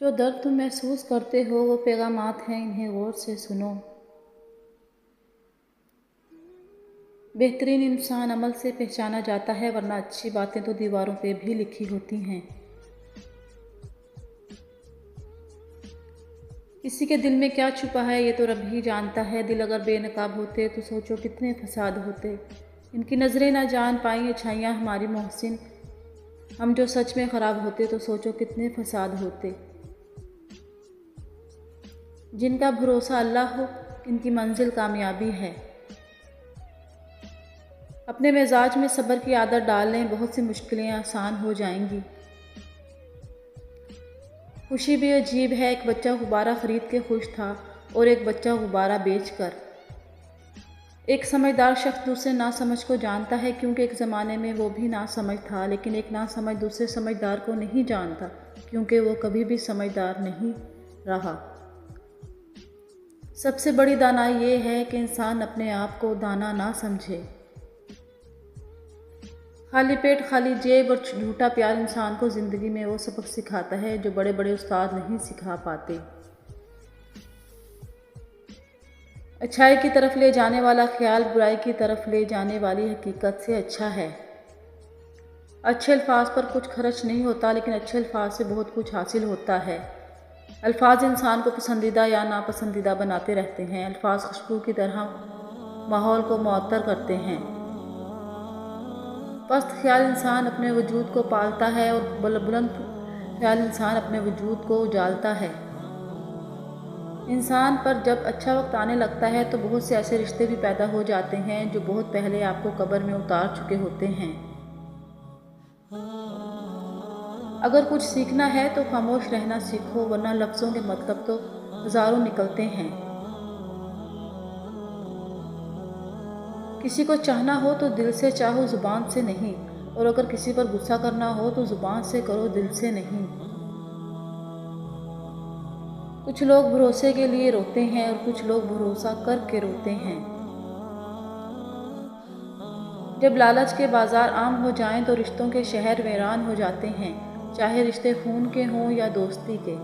जो दर्द तुम महसूस करते हो वो पैगामात हैं, इन्हें गौर से सुनो। बेहतरीन इंसान अमल से पहचाना जाता है, वरना अच्छी बातें तो दीवारों पे भी लिखी होती हैं। किसी के दिल में क्या छुपा है ये तो रब ही जानता है। दिल अगर बेनकाब होते तो सोचो कितने फसाद होते। इनकी नज़रें ना जान पाई अच्छाइयाँ हमारी मोहसिन। हम जो सच में ख़राब होते तो सोचो कितने फसाद होते। जिनका भरोसा अल्लाह हो इनकी मंजिल कामयाबी है। अपने मिजाज में सब्र की आदत डाल लें, बहुत सी मुश्किलें आसान हो जाएंगी। खुशी भी अजीब है, एक बच्चा गुब्बारा ख़रीद के खुश था और एक बच्चा गुब्बारा बेचकर। एक समझदार शख्स दूसरे नासमझ को जानता है, क्योंकि एक ज़माने में वो भी नासमझ था, लेकिन एक नासमझ दूसरे समझदार को नहीं जानता, क्योंकि वो कभी भी समझदार नहीं रहा। सबसे बड़ी दानाई ये है कि इंसान अपने आप को दाना ना समझे। खाली पेट खाली जेब और झूठा प्यार इंसान को ज़िंदगी में वो सबक सिखाता है जो बड़े बड़े उस्ताद नहीं सिखा पाते। अच्छाई की तरफ ले जाने वाला ख्याल बुराई की तरफ ले जाने वाली हकीकत से अच्छा है। अच्छे अल्फाज पर कुछ खर्च नहीं होता, लेकिन अच्छे अल्फाज से बहुत कुछ हासिल होता है। अल्फाज इंसान को पसंदीदा या नापसंदीदा बनाते रहते हैं। अल्फाज खुशबू की तरह माहौल को मुअत्तर करते हैं। पस्त ख्याल इंसान अपने वजूद को पालता है और बुलंद ख्याल इंसान अपने वजूद को उजालता है। इंसान पर जब अच्छा वक्त आने लगता है तो बहुत से ऐसे रिश्ते भी पैदा हो जाते हैं जो बहुत पहले आपको कब्र में उतार चुके होते हैं। अगर कुछ सीखना है तो खामोश रहना सीखो, वरना लफ्ज़ों के मतलब तो हज़ारों निकलते हैं। किसी को चाहना हो तो दिल से चाहो, ज़ुबान से नहीं। और अगर किसी पर गुस्सा करना हो तो ज़ुबान से करो, दिल से नहीं। कुछ लोग भरोसे के लिए रोते हैं और कुछ लोग भरोसा करके रोते हैं। जब लालच के बाजार आम हो जाएं तो रिश्तों के शहर वीरान हो जाते हैं, चाहे रिश्ते खून के हों या दोस्ती के।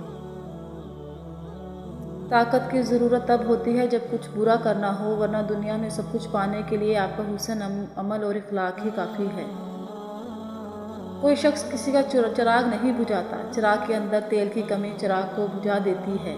ताकत की ज़रूरत तब होती है जब कुछ बुरा करना हो, वरना दुनिया में सब कुछ पाने के लिए आपका हुस्न अमल और इखलाक ही काफ़ी है। कोई शख्स किसी का चिराग नहीं बुझाता, चिराग के अंदर तेल की कमी चिराग को बुझा देती है।